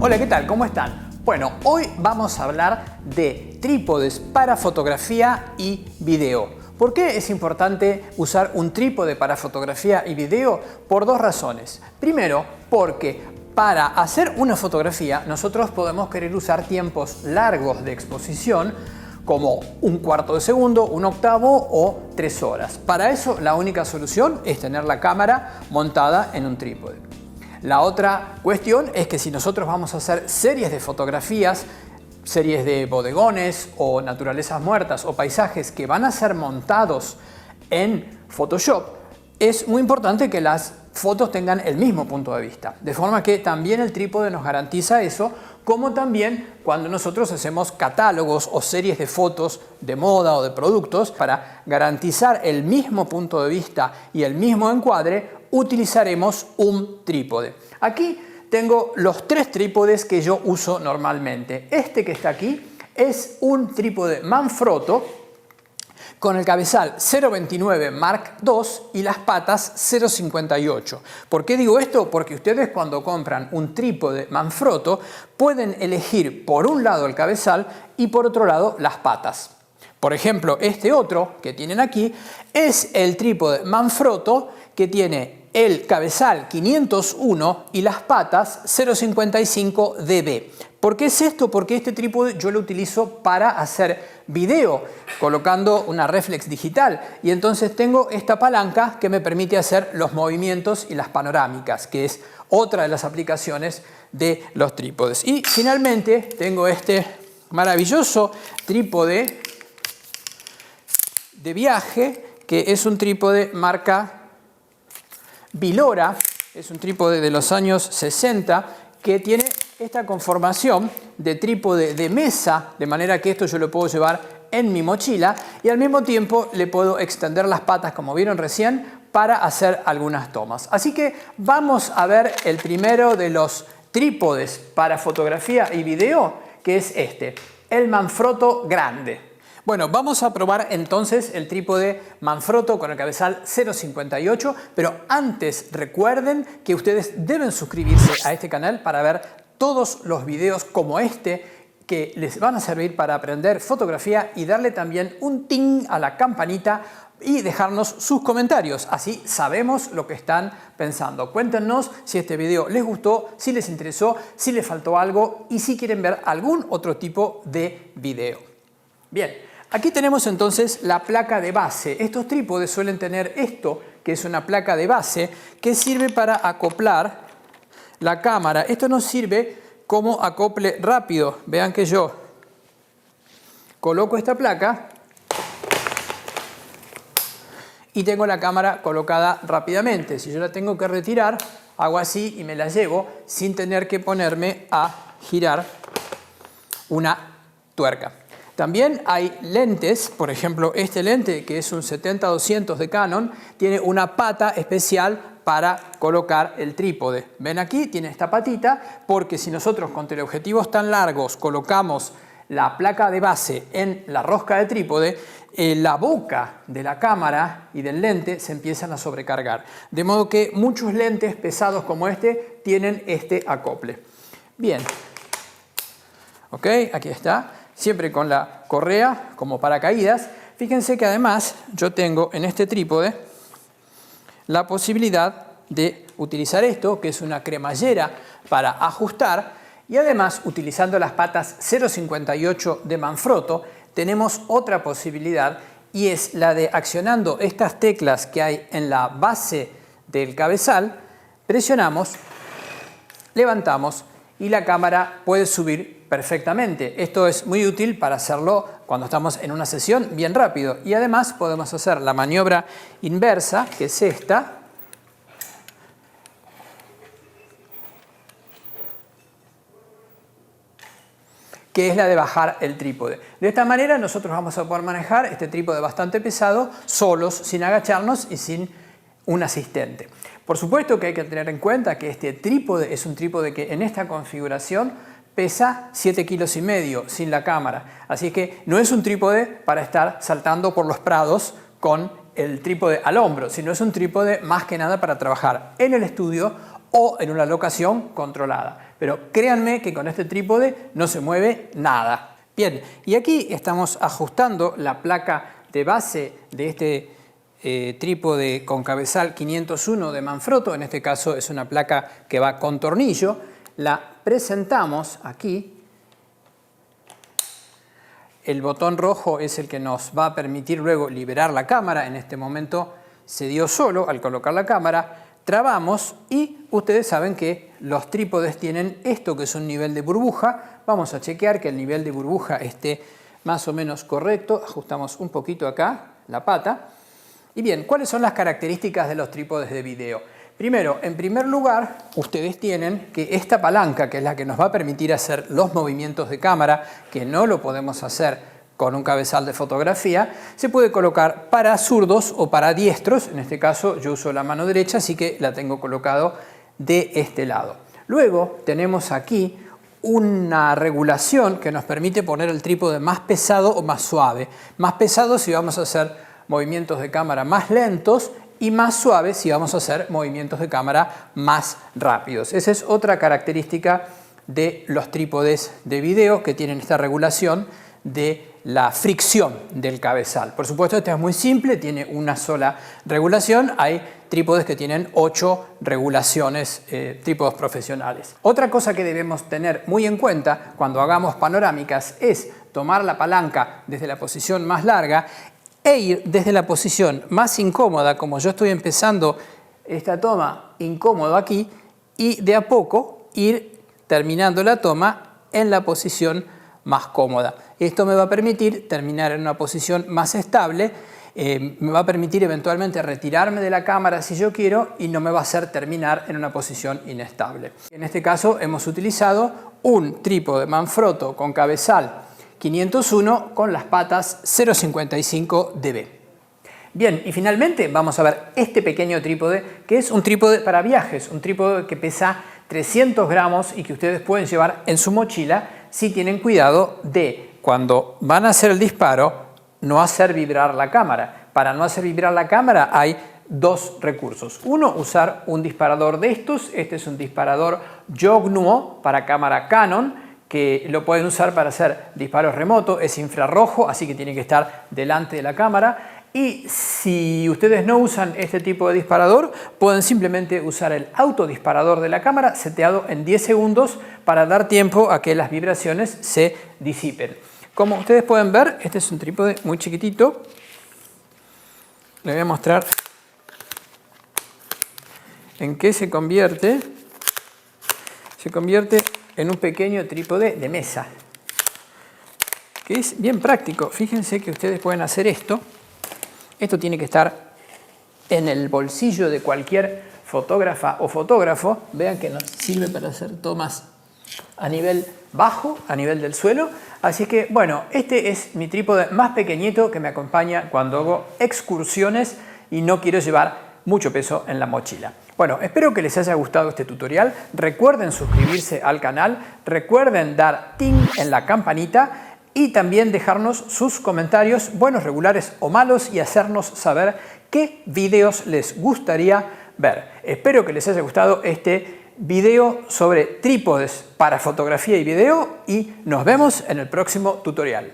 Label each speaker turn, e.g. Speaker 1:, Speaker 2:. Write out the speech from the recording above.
Speaker 1: Hola, ¿qué tal? ¿Cómo están? Bueno, hoy vamos a hablar de trípodes para fotografía y video. ¿Por qué es importante usar un trípode para fotografía y video? Por dos razones. Primero, porque para hacer una fotografía nosotros podemos querer usar tiempos largos de exposición, como un cuarto de segundo, un octavo o 3 horas. Para eso la única solución es tener la cámara montada en un trípode. La otra cuestión es que si nosotros vamos a hacer series de fotografías, series de bodegones o naturalezas muertas o paisajes que van a ser montados en Photoshop, es muy importante que las fotos tengan el mismo punto de vista. De forma que también el trípode nos garantiza eso, como también cuando nosotros hacemos catálogos o series de fotos de moda o de productos, para garantizar el mismo punto de vista y el mismo encuadre, utilizaremos un trípode. Aquí tengo los 3 trípodes que yo uso normalmente. Este que está aquí es un trípode Manfrotto con el cabezal 0.29 Mark II y las patas 0.58. ¿Por qué digo esto? Porque ustedes cuando compran un trípode Manfrotto pueden elegir por un lado el cabezal y por otro lado las patas. Por ejemplo, este otro que tienen aquí es el trípode Manfrotto que tiene el cabezal 501 y las patas 0.55 dB. ¿Por qué es esto? Porque este trípode yo lo utilizo para hacer video, colocando una reflex digital. Y entonces tengo esta palanca que me permite hacer los movimientos y las panorámicas, que es otra de las aplicaciones de los trípodes. Y finalmente tengo este maravilloso trípode de viaje, que es un trípode marca Vilora, es un trípode de los años 60 que tiene esta conformación de trípode de mesa, de manera que esto yo lo puedo llevar en mi mochila y al mismo tiempo le puedo extender las patas, como vieron recién, para hacer algunas tomas. Así que vamos a ver el primero de los trípodes para fotografía y video, que es este, el Manfrotto Grande. Bueno, vamos a probar entonces el trípode Manfrotto con el cabezal 0.58, pero antes recuerden que ustedes deben suscribirse a este canal para ver todos los videos como este que les van a servir para aprender fotografía y darle también un ting a la campanita y dejarnos sus comentarios, así sabemos lo que están pensando. Cuéntenos si este video les gustó, si les interesó, si les faltó algo y si quieren ver algún otro tipo de video. Bien. Aquí tenemos entonces la placa de base. Estos trípodes suelen tener esto, que es una placa de base, que sirve para acoplar la cámara. Esto nos sirve como acople rápido. Vean que yo coloco esta placa y tengo la cámara colocada rápidamente. Si yo la tengo que retirar, hago así y me la llevo sin tener que ponerme a girar una tuerca. También hay lentes, por ejemplo este lente que es un 70-200 de Canon, tiene una pata especial para colocar el trípode. Ven aquí, tiene esta patita, porque si nosotros con teleobjetivos tan largos colocamos la placa de base en la rosca de trípode, la boca de la cámara y del lente se empiezan a sobrecargar. De modo que muchos lentes pesados como este tienen este acople. Bien, ok, aquí está. Siempre con la correa como paracaídas. Fíjense que además yo tengo en este trípode la posibilidad de utilizar esto, que es una cremallera para ajustar, y además utilizando las patas 0.58 de Manfrotto tenemos otra posibilidad, y es la de accionando estas teclas que hay en la base del cabezal, presionamos, levantamos y la cámara puede subir perfectamente. Esto es muy útil para hacerlo cuando estamos en una sesión bien rápido. Y además podemos hacer la maniobra inversa, que es esta. Que es la de bajar el trípode. De esta manera nosotros vamos a poder manejar este trípode bastante pesado, solos, sin agacharnos y sin un asistente. Por supuesto que hay que tener en cuenta que este trípode es un trípode que en esta configuración pesa 7,5 kilos sin la cámara. Así que no es un trípode para estar saltando por los prados con el trípode al hombro, sino es un trípode más que nada para trabajar en el estudio o en una locación controlada. Pero créanme que con este trípode no se mueve nada. Bien, y aquí estamos ajustando la placa de base de este trípode con cabezal 501 de Manfrotto. En este caso es una placa que va con tornillo. La presentamos aquí. El botón rojo es el que nos va a permitir luego liberar la cámara. En este momento se dio solo al colocar la cámara. Trabamos y ustedes saben que los trípodes tienen esto que es un nivel de burbuja. Vamos a chequear que el nivel de burbuja esté más o menos correcto. Ajustamos un poquito acá la pata. Y bien, ¿cuáles son las características de los trípodes de video? Primero, en primer lugar, ustedes tienen que esta palanca, que es la que nos va a permitir hacer los movimientos de cámara, que no lo podemos hacer con un cabezal de fotografía, se puede colocar para zurdos o para diestros. En este caso yo uso la mano derecha, así que la tengo colocado de este lado. Luego tenemos aquí una regulación que nos permite poner el trípode más pesado o más suave. Más pesado si vamos a hacer movimientos de cámara más lentos y más suaves si vamos a hacer movimientos de cámara más rápidos. Esa es otra característica de los trípodes de video, que tienen esta regulación de la fricción del cabezal. Por supuesto, este es muy simple, tiene una sola regulación. Hay trípodes que tienen 8 regulaciones, trípodes profesionales. Otra cosa que debemos tener muy en cuenta cuando hagamos panorámicas es tomar la palanca desde la posición más larga e ir desde la posición más incómoda, como yo estoy empezando esta toma incómodo aquí, y de a poco ir terminando la toma en la posición más cómoda. Esto me va a permitir terminar en una posición más estable, me va a permitir eventualmente retirarme de la cámara si yo quiero y no me va a hacer terminar en una posición inestable. En este caso hemos utilizado un trípode Manfrotto con cabezal 501 con las patas 0,55 dB. Bien, y finalmente vamos a ver este pequeño trípode, que es un trípode para viajes, un trípode que pesa 300 gramos y que ustedes pueden llevar en su mochila si tienen cuidado de, cuando van a hacer el disparo, no hacer vibrar la cámara. Para no hacer vibrar la cámara hay dos recursos. Uno, usar un disparador de estos. Este es un disparador Yongnuo para cámara Canon, que lo pueden usar para hacer disparos remotos. Es infrarrojo, así que tiene que estar delante de la cámara. Y si ustedes no usan este tipo de disparador, pueden simplemente usar el autodisparador de la cámara seteado en 10 segundos para dar tiempo a que las vibraciones se disipen. Como ustedes pueden ver, este es un trípode muy chiquitito. Les voy a mostrar en qué se convierte. Se convierte en un pequeño trípode de mesa, que es bien práctico. Fíjense que ustedes pueden hacer esto. Esto tiene que estar en el bolsillo de cualquier fotógrafa o fotógrafo. Vean que nos sirve para hacer tomas a nivel bajo, a nivel del suelo. Así que, bueno, este es mi trípode más pequeñito que me acompaña cuando hago excursiones y no quiero llevar mucho peso en la mochila. Bueno, espero que les haya gustado este tutorial. Recuerden suscribirse al canal, recuerden dar ting en la campanita y también dejarnos sus comentarios, buenos, regulares o malos, y hacernos saber qué videos les gustaría ver. Espero que les haya gustado este video sobre trípodes para fotografía y video y nos vemos en el próximo tutorial.